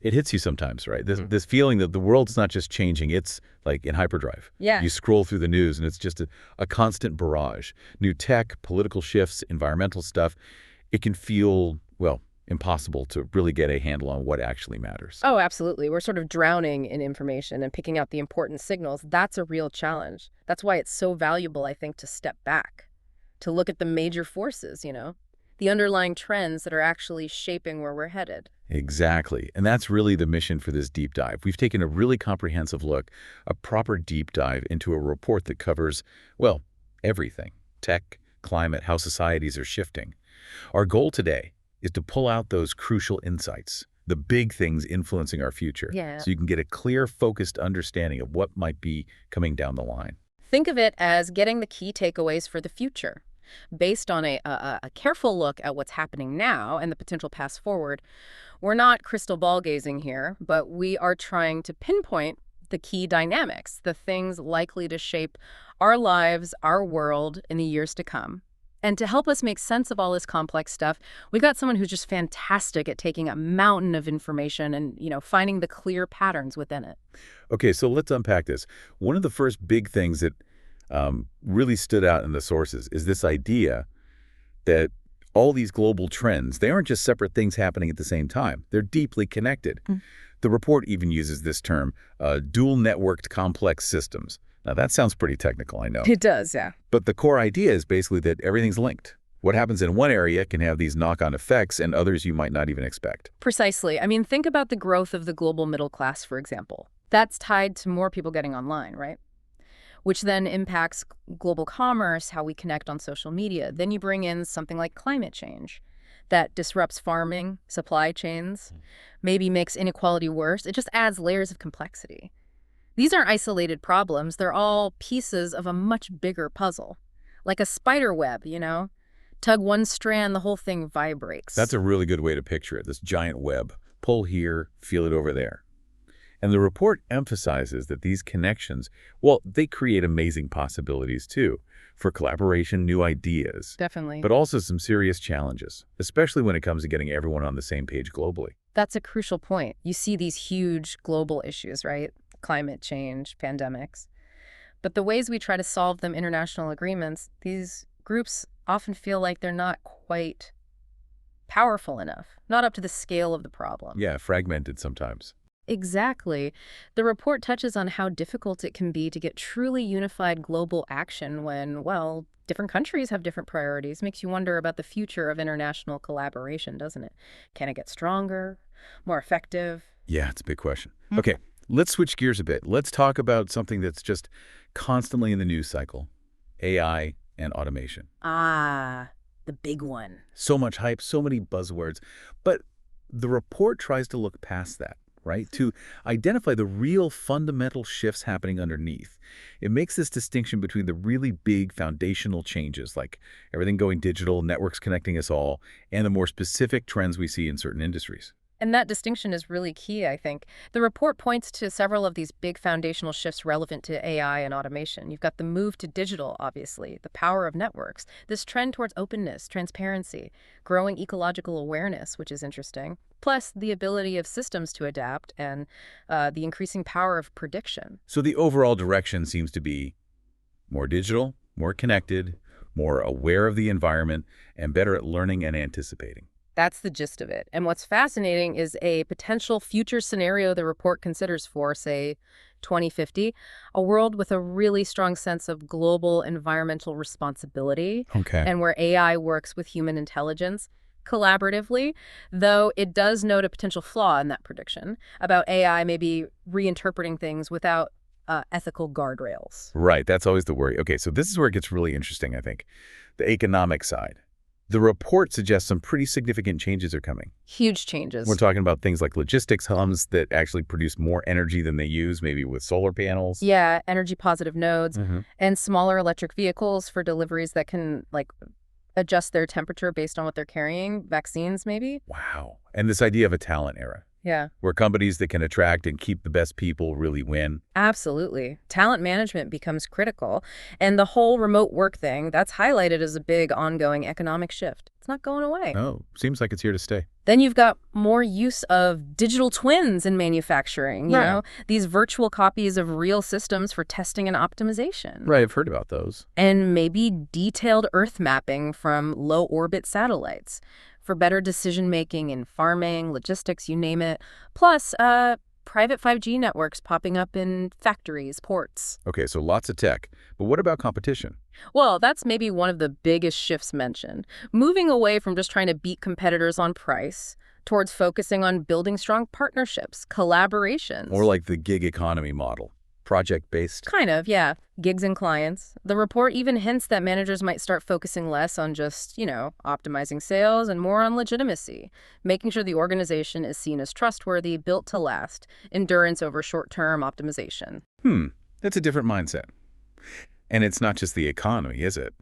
It hits you sometimes, right? This feeling that the world's not just changing, it's like in hyperdrive. Yeah. You scroll through the news and it's just a constant barrage. New tech, political shifts, environmental stuff. It can feel, well, impossible to really get a handle on what actually matters. Oh, absolutely. We're sort of drowning in information and picking out the important signals. That's a real challenge. That's why it's so valuable, I think, to step back, to look at the major forces, the underlying trends that are actually shaping where we're headed. Exactly. And that's really the mission for this deep dive. We've taken a really comprehensive look, a proper deep dive into a report that covers, well, everything. Tech, climate, how societies are shifting. Our goal today is to pull out those crucial insights, the big things influencing our future, Yeah. so you can get a clear, focused understanding of what might be coming down the line. Think of it as getting the key takeaways for the future. Based on a careful look at what's happening now and the potential paths forward, we're not crystal ball gazing here, but we are trying to pinpoint the key dynamics, the things likely to shape our lives, our world in the years to come. And to help us make sense of all this complex stuff, we got someone who's just fantastic at taking a mountain of information and, finding the clear patterns within it. Okay, so let's unpack this. One of the first big things that really stood out in the sources is this idea that all these global trends, they aren't just separate things happening at the same time. They're deeply connected. The report even uses this term, dual networked complex systems. Now, that sounds pretty technical, I know. It does, yeah. But the core idea is basically that everything's linked. What happens in one area can have these knock-on effects and others you might not even expect. Precisely. I mean, think about the growth of the global middle class, for example. That's tied to more people getting online, right? Which then impacts global commerce, how we connect on social media. Then you bring in something like climate change that disrupts farming, supply chains, maybe makes inequality worse. It just adds layers of complexity. These aren't isolated problems. They're all pieces of a much bigger puzzle. Like a spider web, Tug one strand, the whole thing vibrates. That's a really good way to picture it, this giant web. Pull here, feel it over there. And the report emphasizes that these connections, well, they create amazing possibilities too, for collaboration, new ideas. Definitely. But also some serious challenges, especially when it comes to getting everyone on the same page globally. That's a crucial point. You see these huge global issues, right? Climate change, pandemics. But the ways we try to solve them, international agreements, these groups often feel like they're not quite powerful enough, not up to the scale of the problem. Yeah, fragmented sometimes. Exactly. The report touches on how difficult it can be to get truly unified global action when, well, different countries have different priorities. Makes you wonder about the future of international collaboration, doesn't it? Can it get stronger, more effective? Yeah, it's a big question. Okay, let's switch gears a bit. Let's talk about something that's just constantly in the news cycle, AI and automation. Ah, the big one. So much hype, so many buzzwords. But the report tries to look past that, right? To identify the real fundamental shifts happening underneath. It makes this distinction between the really big foundational changes, like everything going digital, networks connecting us all, and the more specific trends we see in certain industries. And that distinction is really key, I think. The report points to several of these big foundational shifts relevant to AI and automation. You've got the move to digital, obviously, the power of networks, this trend towards openness, transparency, growing ecological awareness, which is interesting, plus the ability of systems to adapt and the increasing power of prediction. So the overall direction seems to be more digital, more connected, more aware of the environment, and better at learning and anticipating. That's the gist of it. And what's fascinating is a potential future scenario the report considers for, say, 2050, a world with a really strong sense of global environmental responsibility, Okay. and where AI works with human intelligence collaboratively, though it does note a potential flaw in that prediction about AI maybe reinterpreting things without ethical guardrails. Right, that's always the worry. Okay, so this is where it gets really interesting, I think. The economic side. The report suggests some pretty significant changes are coming. Huge changes. We're talking about things like logistics hubs that actually produce more energy than they use, maybe with solar panels. Yeah, energy positive nodes and smaller electric vehicles for deliveries that can adjust their temperature based on what they're carrying. Vaccines, maybe. Wow. And this idea of a talent era. Yeah. where companies that can attract and keep the best people really win. Absolutely. Talent management becomes critical. And the whole remote work thing, that's highlighted as a big ongoing economic shift. It's not going away. Oh, seems like it's here to stay. Then you've got more use of digital twins in manufacturing, you Right. know, these virtual copies of real systems for testing and optimization. Right, I've heard about those. And maybe detailed Earth mapping from low-orbit satellites for better decision-making in farming, logistics, you name it. Plus, private 5G networks popping up in factories, ports. Okay, so lots of tech. But what about competition? Well, that's maybe one of the biggest shifts mentioned. Moving away from just trying to beat competitors on price towards focusing on building strong partnerships, collaborations. Or like the gig economy model, project-based? Kind of, yeah. Gigs and clients. The report even hints that managers might start focusing less on just, optimizing sales and more on legitimacy, making sure the organization is seen as trustworthy, built to last, endurance over short-term optimization. That's a different mindset. And it's not just the economy, is it?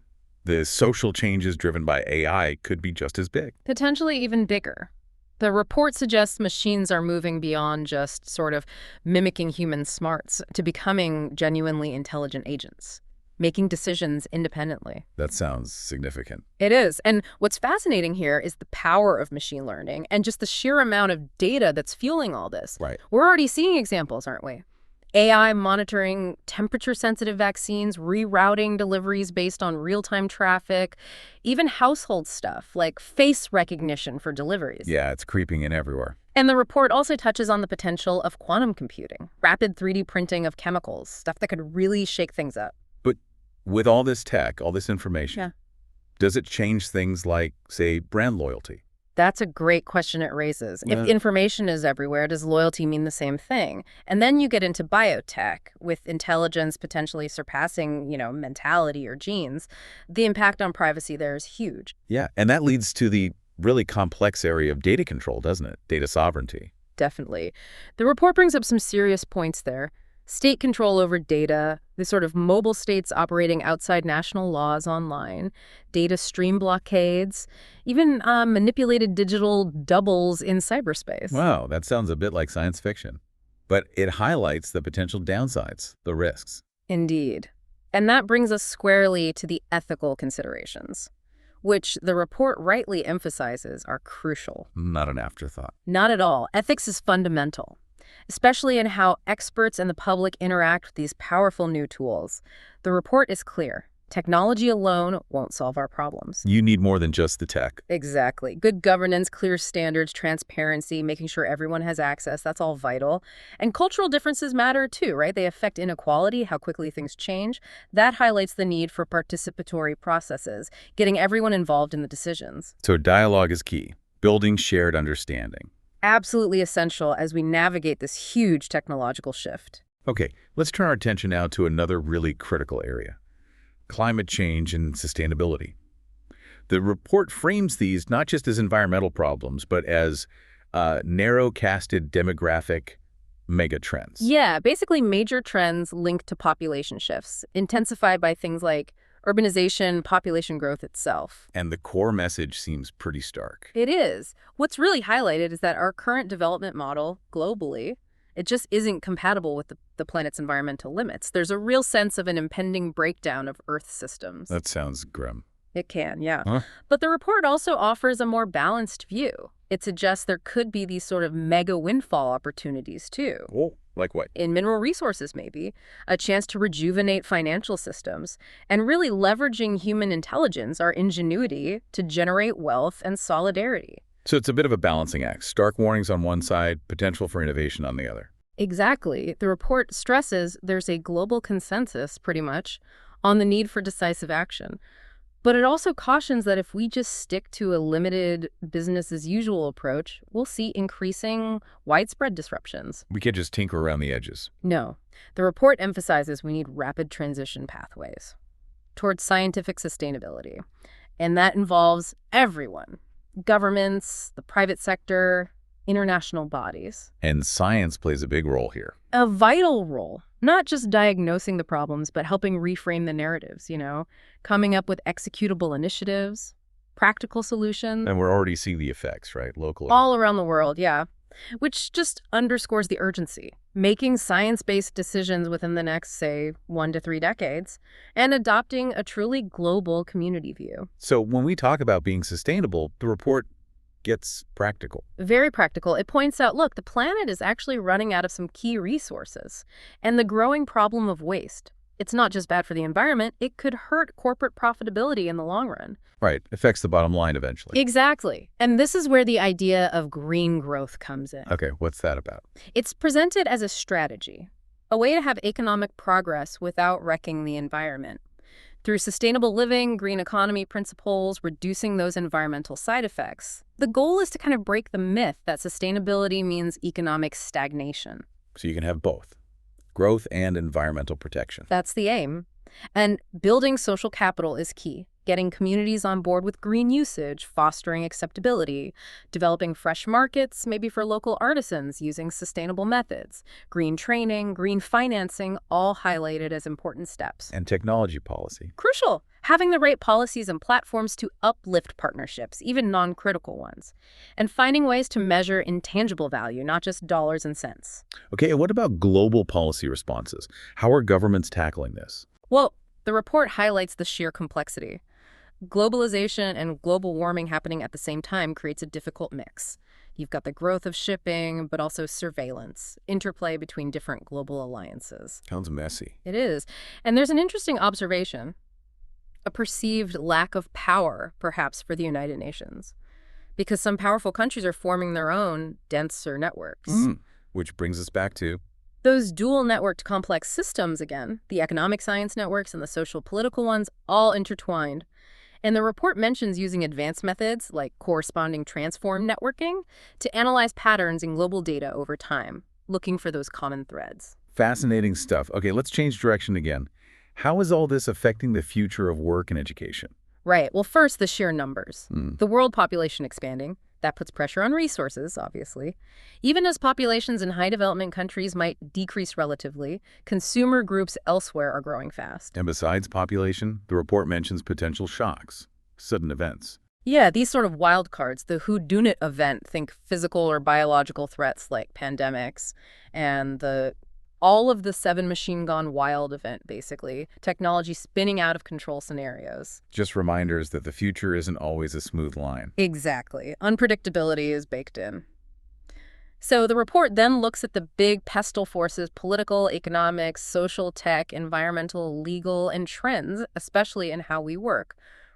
The social changes driven by AI could be just as big. Potentially even bigger. The report suggests machines are moving beyond just sort of mimicking human smarts to becoming genuinely intelligent agents, making decisions independently. That sounds significant. It is. And what's fascinating here is the power of machine learning and just the sheer amount of data that's fueling all this. Right. We're already seeing examples, aren't we? AI monitoring temperature-sensitive vaccines, rerouting deliveries based on real-time traffic, even household stuff like face recognition for deliveries. Yeah, it's creeping in everywhere. And the report also touches on the potential of quantum computing, rapid 3D printing of chemicals, stuff that could really shake things up. But with all this tech, all this information, Yeah. does it change things like, say, brand loyalty? That's a great question it raises. Yeah. If information is everywhere, does loyalty mean the same thing? And then you get into biotech, with intelligence potentially surpassing, mentality or genes. The impact on privacy there is huge. Yeah, and that leads to the really complex area of data control, doesn't it? Data sovereignty. Definitely. The report brings up some serious points there. State control over data, the sort of mobile states operating outside national laws online, data stream blockades, even manipulated digital doubles in cyberspace. Wow, that sounds a bit like science fiction. But it highlights the potential downsides, the risks. Indeed. And that brings us squarely to the ethical considerations, which the report rightly emphasizes are crucial. Not an afterthought. Not at all. Ethics is fundamental, especially in how experts and the public interact with these powerful new tools. The report is clear. Technology alone won't solve our problems. You need more than just the tech. Exactly. Good governance, clear standards, transparency, making sure everyone has access, that's all vital. And cultural differences matter too, right? They affect inequality, how quickly things change. That highlights the need for participatory processes, getting everyone involved in the decisions. So dialogue is key, building shared understanding. Absolutely essential as we navigate this huge technological shift. Okay, let's turn our attention now to another really critical area: climate change and sustainability. The report frames these not just as environmental problems, but as narrow-casted demographic megatrends. Yeah, basically major trends linked to population shifts, intensified by things like urbanization, population growth itself. And the core message seems pretty stark. It is. What's really highlighted is that our current development model, globally, it just isn't compatible with the planet's environmental limits. There's a real sense of an impending breakdown of Earth systems. That sounds grim. It can, yeah. Huh? But the report also offers a more balanced view. It suggests there could be these sort of mega windfall opportunities, too. Oh, like what? In mineral resources, maybe, a chance to rejuvenate financial systems, and really leveraging human intelligence, our ingenuity, to generate wealth and solidarity. So it's a bit of a balancing act. Stark warnings on one side, potential for innovation on the other. Exactly. The report stresses there's a global consensus, pretty much, on the need for decisive action. But it also cautions that if we just stick to a limited business-as-usual approach, we'll see increasing widespread disruptions. We can't just tinker around the edges. No. The report emphasizes we need rapid transition pathways towards scientific sustainability. And that involves everyone: governments, the private sector, international bodies. And science plays a big role here. A vital role, not just diagnosing the problems, but helping reframe the narratives, coming up with executable initiatives, practical solutions. And we're already seeing the effects, right? Locally. All around the world, yeah. which just underscores the urgency. Making science-based decisions within the next, say, 1 to 3 decades, and adopting a truly global community view. So when we talk about being sustainable, the report gets practical. Very practical. It points out, look, the planet is actually running out of some key resources, and the growing problem of waste. It's not just bad for the environment, it could hurt corporate profitability in the long run. Right. Affects the bottom line eventually. Exactly. And this is where the idea of green growth comes in. Okay, what's that about? It's presented as a strategy, a way to have economic progress without wrecking the environment. Through sustainable living, green economy principles, reducing those environmental side effects, the goal is to kind of break the myth that sustainability means economic stagnation. So you can have both. Growth and environmental protection. That's the aim. And building social capital is key. Getting communities on board with green usage, fostering acceptability, developing fresh markets, maybe for local artisans using sustainable methods, green training, green financing, all highlighted as important steps. And technology policy. Crucial. Having the right policies and platforms to uplift partnerships, even non-critical ones. And finding ways to measure intangible value, not just dollars and cents. Okay, and what about global policy responses? How are governments tackling this? Well, the report highlights the sheer complexity. Globalization and global warming happening at the same time creates a difficult mix. You've got the growth of shipping, but also surveillance, interplay between different global alliances. Sounds messy. It is. And there's an interesting observation, a perceived lack of power, perhaps, for the United Nations, because some powerful countries are forming their own denser networks. Which brings us back to those dual networked complex systems again, the economic science networks and the social political ones, all intertwined. And the report mentions using advanced methods like corresponding transform networking to analyze patterns in global data over time, looking for those common threads. fascinating stuff. Okay, let's change direction again. How is all this affecting the future of work and education? Right. Well, first, the sheer numbers. The world population expanding. That puts pressure on resources, obviously. Even as populations in high development countries might decrease relatively, consumer groups elsewhere are growing fast. And besides population, the report mentions potential shocks, sudden events. Yeah, these sort of wild cards, the whodunit event, think physical or biological threats like pandemics, and all of the 7 machine gone wild event, basically, technology spinning out of control scenarios. Just reminders that the future isn't always a smooth line. Exactly. Unpredictability is baked in. So the report then looks at the big pestle forces, political, economic, social, tech, environmental, legal, and trends, especially in how we work.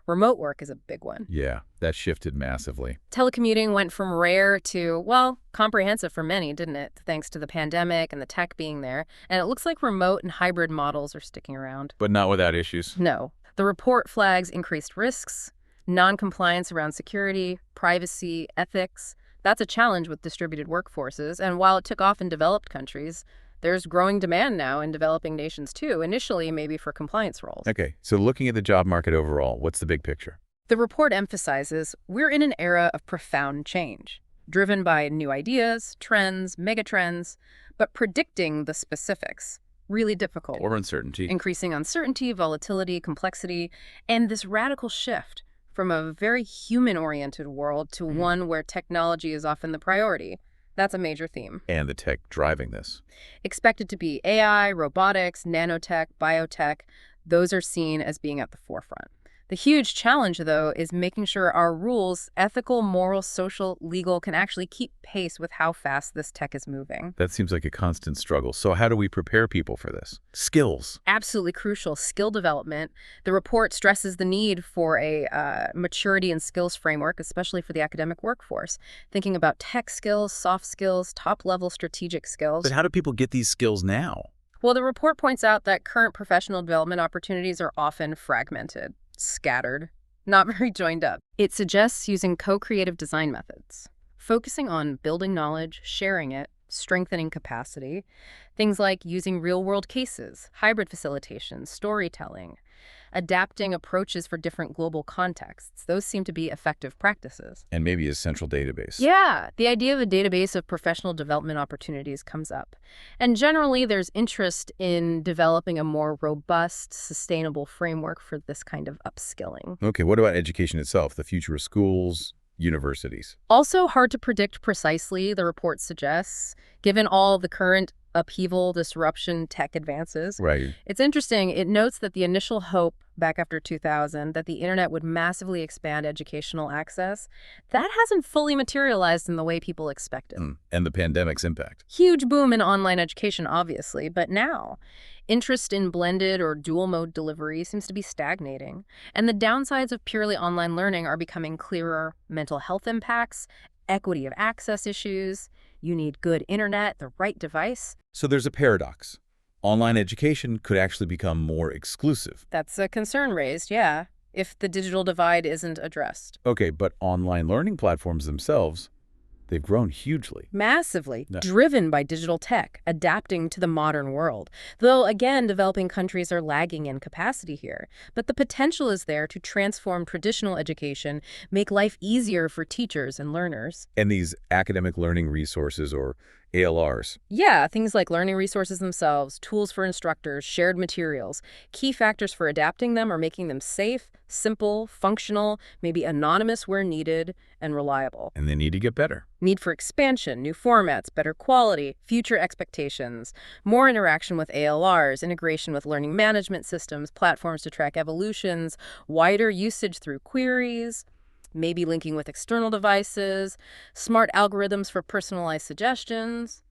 Remote work is a big one. Yeah, that shifted massively. Telecommuting went from rare to, well, comprehensive for many, didn't it? Thanks to the pandemic and the tech being there. And it looks like remote and hybrid models are sticking around. But not without issues. No. The report flags increased risks, non-compliance around security, privacy, ethics. That's a challenge with distributed workforces. And while it took off in developed countries, there's growing demand now in developing nations too, initially maybe for compliance roles. Okay, so looking at the job market overall, what's the big picture? The report emphasizes we're in an era of profound change, driven by new ideas, trends, megatrends, but predicting the specifics, really difficult. Or uncertainty. Increasing uncertainty, volatility, complexity, and this radical shift from a very human-oriented world to one where technology is often the priority. That's a major theme. And the tech driving this. Expected to be AI, robotics, nanotech, biotech. Those are seen as being at the forefront. The huge challenge, though, is making sure our rules, ethical, moral, social, legal, can actually keep pace with how fast this tech is moving. That seems like a constant struggle. So how do we prepare people for this? Skills. Absolutely crucial. Skill development. The report stresses the need for a maturity and skills framework, especially for the academic workforce. Thinking about tech skills, soft skills, top-level strategic skills. But how do people get these skills now? Well, the report points out that current professional development opportunities are often fragmented, scattered, not very joined up. It suggests using co-creative design methods, focusing on building knowledge, sharing it, strengthening capacity, things like using real-world cases, hybrid facilitation, storytelling, adapting approaches for different global contexts. Those seem to be effective practices. And maybe a central database. Yeah, the idea of a database of professional development opportunities comes up. And generally, there's interest in developing a more robust, sustainable framework for this kind of upskilling. Okay, what about education itself? The future of schools, universities. Also hard to predict precisely, the report suggests, given all the current upheaval, disruption, tech advances. Right. It's interesting. It notes that the initial hope back after 2000 that the internet would massively expand educational access, that hasn't fully materialized in the way people expected. And the pandemic's impact. Huge boom in online education, obviously, but now interest in blended or dual mode delivery seems to be stagnating, and the downsides of purely online learning are becoming clearer: mental health impacts, equity of access issues. You need good internet, the right device. So there's a paradox. Online education could actually become more exclusive. That's a concern raised, yeah, if the digital divide isn't addressed. Okay, but online learning platforms themselves, they've grown hugely. Massively, Yeah. driven by digital tech, adapting to the modern world. Though, again, developing countries are lagging in capacity here. But the potential is there to transform traditional education, make life easier for teachers and learners. And these academic learning resources, or ALRs, Yeah, things like learning resources themselves, tools for instructors, shared materials. Key factors for adapting them are making them safe, simple, functional, maybe anonymous where needed, and reliable. and they need to get better. Need for expansion, new formats, better quality, future expectations, more interaction with ALRs, integration with learning management systems, platforms to track evolutions, wider usage through queries, maybe linking with external devices, smart algorithms for personalized suggestions.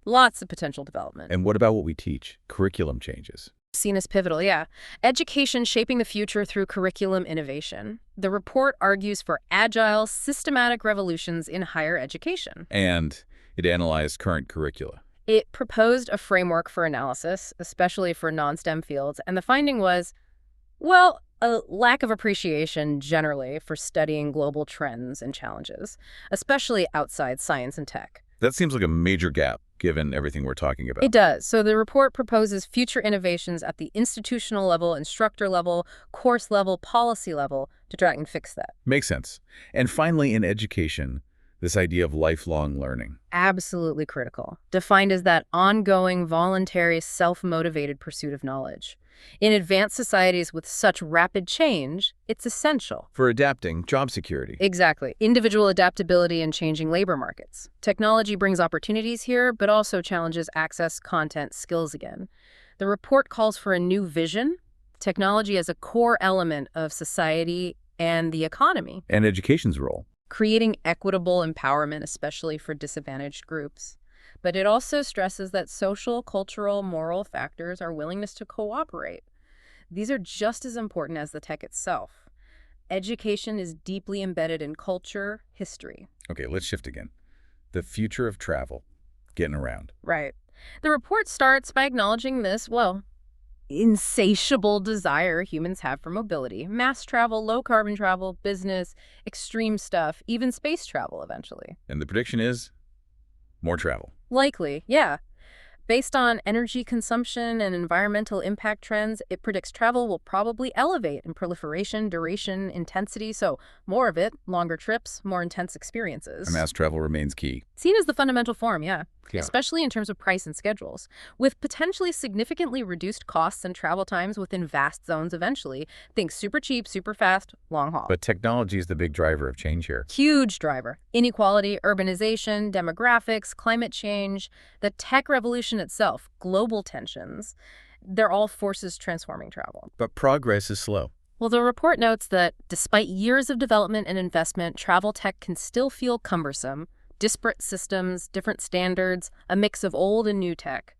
Lots of potential development. And what about what we teach? Curriculum changes. Seen as pivotal, yeah. Education shaping the future through curriculum innovation. The report argues for agile, systematic revolutions in higher education. And it analyzed current curricula. It proposed a framework for analysis, especially for non-STEM fields, and the finding was, well, a lack of appreciation generally for studying global trends and challenges, especially outside science and tech. That seems like a major gap, given everything we're talking about. It does. So the report proposes future innovations at the institutional level, instructor level, course level, policy level to try and fix that. Makes sense. And finally, in education, this idea of lifelong learning. Absolutely critical. Defined as that ongoing, voluntary, self-motivated pursuit of knowledge. In advanced societies with such rapid change, it's essential. For adapting job security. Exactly. Individual adaptability in changing labor markets. Technology brings opportunities here, but also challenges access, content, skills again. The report calls for a new vision, technology as a core element of society and the economy. And education's role. Creating equitable empowerment, especially for disadvantaged groups. But it also stresses that social, cultural, moral factors are willingness to cooperate. These are just as important as the tech itself. Education is deeply embedded in culture, history. Okay, let's shift again. The future of travel, getting around. Right. The report starts by acknowledging this, well, insatiable desire humans have for mobility. Mass travel, low-carbon travel, business, extreme stuff, even space travel eventually. And the prediction is more travel. Likely, yeah. Based on energy consumption and environmental impact trends, it predicts travel will probably elevate in proliferation, duration, intensity, so more of it, longer trips, more intense experiences. And mass travel remains key. Seen as the fundamental form, yeah. Yeah. Especially in terms of price and schedules. With potentially significantly reduced costs and travel times within vast zones eventually. Think super cheap, super fast, long haul. But technology is the big driver of change here. Huge driver. Inequality, urbanization, demographics, climate change, the tech revolution itself, global tensions, they're all forces transforming travel. But progress is slow. Well, the report notes that despite years of development and investment, travel tech can still feel cumbersome. Disparate systems, different standards, a mix of old and new tech.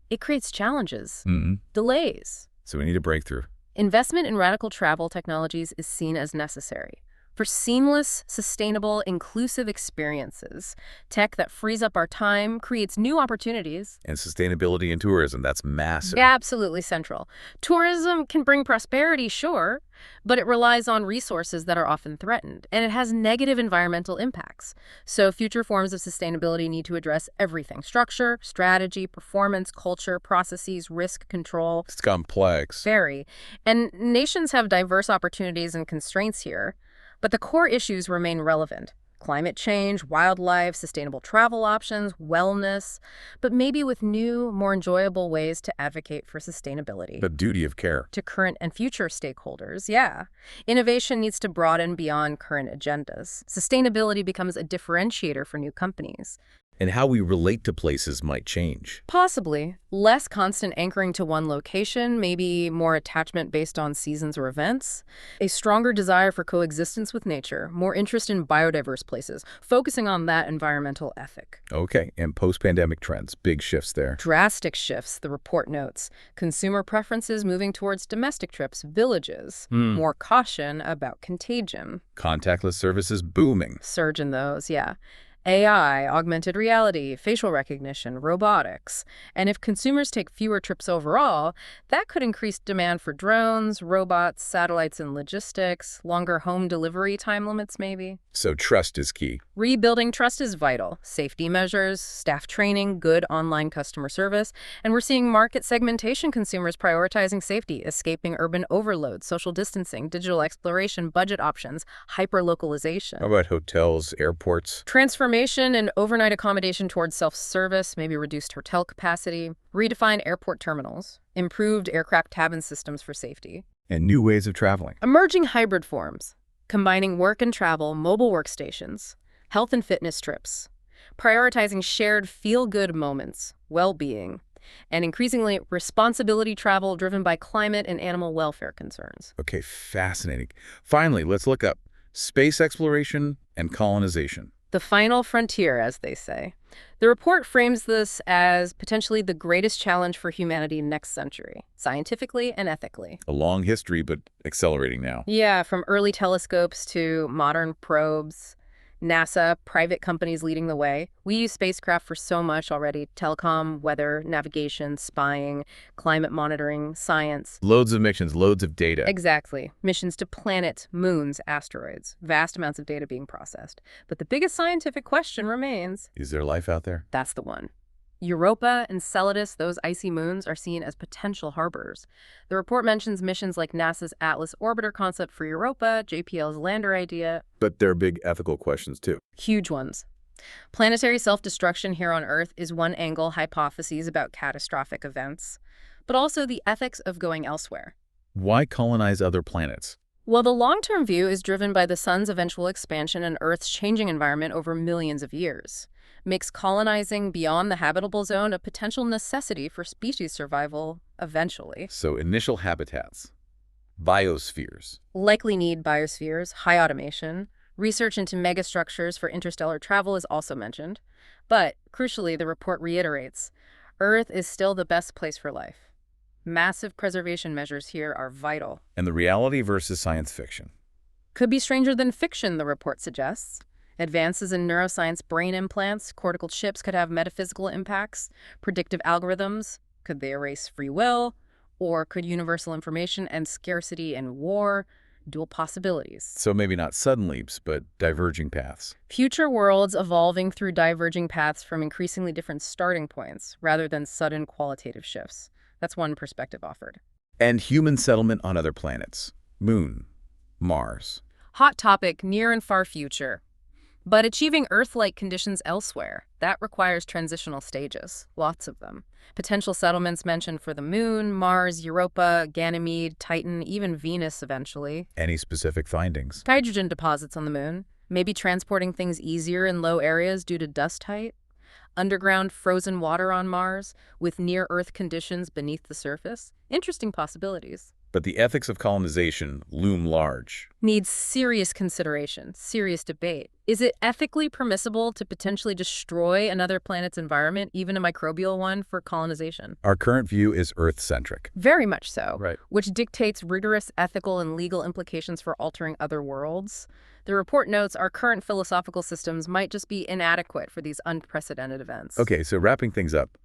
It creates challenges, delays. So we need a breakthrough. Investment in radical travel technologies is seen as necessary for seamless, sustainable, inclusive experiences. Tech that frees up our time, creates new opportunities. And sustainability in tourism, that's massive. Absolutely central. Tourism can bring prosperity, sure, but it relies on resources that are often threatened, and it has negative environmental impacts. So future forms of sustainability need to address everything: structure, strategy, performance, culture, processes, risk control. It's complex. Very. And nations have diverse opportunities and constraints here. But the core issues remain relevant: Climate change, wildlife, sustainable travel options, wellness, but maybe with new, more enjoyable ways to advocate for sustainability. The duty of care. To current and future stakeholders, yeah. Innovation needs to broaden beyond current agendas. Sustainability becomes a differentiator for new companies. And how we relate to places might change. Possibly. Less constant anchoring to one location, maybe more attachment based on seasons or events. A stronger desire for coexistence with nature, more interest in biodiverse places, focusing on that environmental ethic. Okay, and post-pandemic trends, big shifts there. Drastic shifts, the report notes. Consumer preferences moving towards domestic trips, villages. More caution about contagion. Contactless services booming. Surge in those, yeah. AI, augmented reality, facial recognition, robotics. And if consumers take fewer trips overall, that could increase demand for drones, robots, satellites and logistics, longer home delivery time limits maybe. So trust is key. Rebuilding trust is vital. Safety measures, staff training, good online customer service. And we're seeing market segmentation consumers prioritizing safety, escaping urban overload, social distancing, digital exploration, budget options, hyper-localization. How about hotels, airports? Transformation and overnight accommodation towards self-service, maybe reduced hotel capacity, redefined airport terminals, improved aircraft cabin systems for safety. And new ways of traveling. Emerging hybrid forms, combining work and travel, mobile workstations, health and fitness trips, prioritizing shared feel-good moments, well-being, and increasingly responsibility travel driven by climate and animal welfare concerns. Okay, fascinating. Finally, let's look up space exploration and colonization. The final frontier, as they say. The report frames this as potentially the greatest challenge for humanity next century, scientifically and ethically. A long history, but accelerating now. Yeah, from early telescopes to modern probes, NASA, private companies leading the way. We use spacecraft for so much already: telecom, weather, navigation, spying, climate monitoring, science. Loads of missions, loads of data. Exactly. Missions to planets, moons, asteroids. Vast amounts of data being processed. But the biggest scientific question remains. Is there life out there? That's the one. Europa, Enceladus, those icy moons, are seen as potential harbors. The report mentions missions like NASA's Atlas orbiter concept for Europa, JPL's lander idea. But there are big ethical questions, too. Huge ones. Planetary self-destruction here on Earth is one angle, hypotheses about catastrophic events, but also the ethics of going elsewhere. Why colonize other planets? Well, the long-term view is driven by the sun's eventual expansion and Earth's changing environment over millions of years. Makes colonizing beyond the habitable zone a potential necessity for species survival eventually. So initial habitats, biospheres. Likely need biospheres, high automation. Research into megastructures for interstellar travel is also mentioned. But, crucially, the report reiterates, Earth is still the best place for life. Massive preservation measures here are vital. And the reality versus science fiction. Could be stranger than fiction, the report suggests. Advances in neuroscience, brain implants, cortical chips could have metaphysical impacts. Predictive algorithms, could they erase free will? Or could universal information and scarcity and war, dual possibilities? So maybe not sudden leaps, but diverging paths. Future worlds evolving through diverging paths from increasingly different starting points, rather than sudden qualitative shifts. That's one perspective offered. And human settlement on other planets. Moon, Mars. Hot topic, near and far future. But achieving Earth-like conditions elsewhere, that requires transitional stages, lots of them. Potential settlements mentioned for the Moon, Mars, Europa, Ganymede, Titan, even Venus eventually. Any specific findings? Hydrogen deposits on the Moon, maybe transporting things easier in low areas due to dust height. Underground frozen water on Mars, with near-Earth conditions beneath the surface. Interesting possibilities. But the ethics of colonization loom large. Needs serious consideration, serious debate. Is it ethically permissible to potentially destroy another planet's environment, even a microbial one, for colonization? Our current view is Earth-centric. Very much so. Right. Which dictates rigorous ethical and legal implications for altering other worlds. The report notes our current philosophical systems might just be inadequate for these unprecedented events. Okay, so wrapping things up.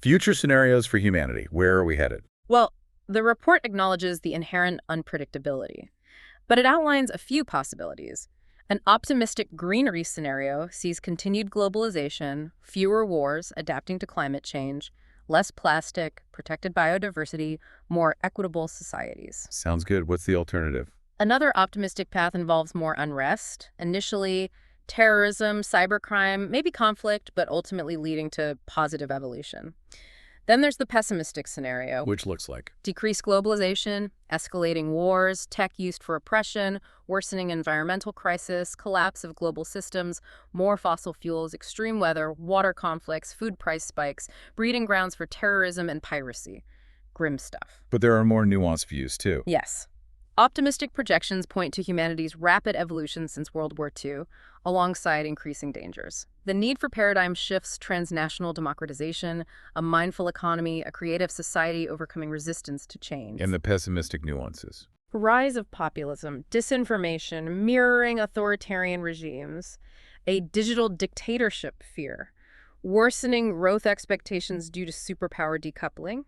Future scenarios for humanity. Where are we headed? Well, the report acknowledges the inherent unpredictability, but it outlines a few possibilities. An optimistic greenery scenario sees continued globalization, fewer wars adapting to climate change, less plastic, protected biodiversity, more equitable societies. Sounds good. What's the alternative? Another optimistic path involves more unrest, initially terrorism, cybercrime, maybe conflict, but ultimately leading to positive evolution. Then there's the pessimistic scenario. Which looks like. Decreased globalization, escalating wars, tech used for oppression, worsening environmental crisis, collapse of global systems, more fossil fuels, extreme weather, water conflicts, food price spikes, breeding grounds for terrorism and piracy. Grim stuff. But there are more nuanced views, too. Yes. Optimistic projections point to humanity's rapid evolution since World War II, alongside increasing dangers. The need for paradigm shifts, transnational democratization, a mindful economy, a creative society overcoming resistance to change. And the pessimistic nuances. Rise of populism, disinformation, mirroring authoritarian regimes, a digital dictatorship fear, worsening growth expectations due to superpower decoupling,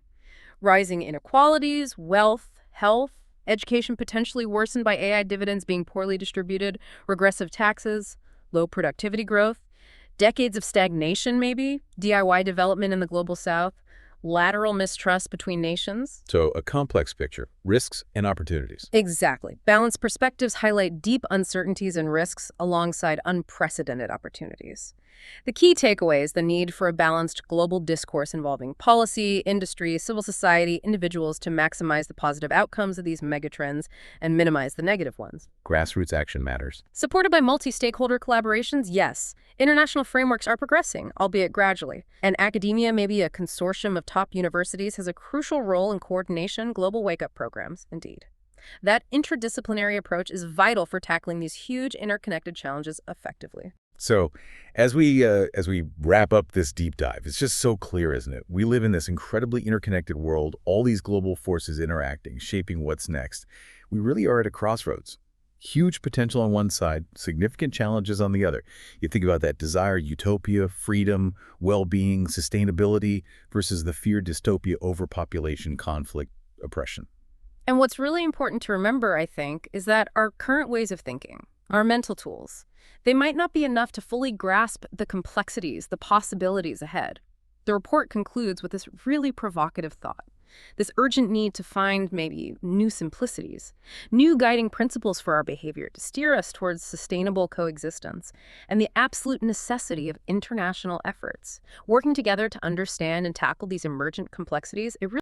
rising inequalities, wealth, health, education potentially worsened by AI dividends being poorly distributed, regressive taxes, low productivity growth, decades of stagnation maybe, DIY development in the global south, lateral mistrust between nations. So a complex picture, risks and opportunities. Exactly. Balanced perspectives highlight deep uncertainties and risks alongside unprecedented opportunities. The key takeaway is the need for a balanced global discourse involving policy, industry, civil society, individuals to maximize the positive outcomes of these megatrends and minimize the negative ones. Grassroots action matters. Supported by multi-stakeholder collaborations, yes. International frameworks are progressing, albeit gradually. And academia, maybe a consortium of top universities, has a crucial role in coordination, global wake-up programs, indeed. That interdisciplinary approach is vital for tackling these huge interconnected challenges effectively. So as we wrap up this deep dive, it's just so clear, isn't it? We live in this incredibly interconnected world, all these global forces interacting, shaping what's next. We really are at a crossroads. Huge potential on one side, significant challenges on the other. You think about that desire, utopia, freedom, well-being, sustainability versus the fear, dystopia, overpopulation, conflict, oppression. And what's really important to remember, I think, is that our current ways of thinking, our mental tools, they might not be enough to fully grasp the complexities, the possibilities ahead. The report concludes with this really provocative thought, this urgent need to find maybe new simplicities, new guiding principles for our behavior to steer us towards sustainable coexistence, and the absolute necessity of international efforts. Working together to understand and tackle these emergent complexities, it really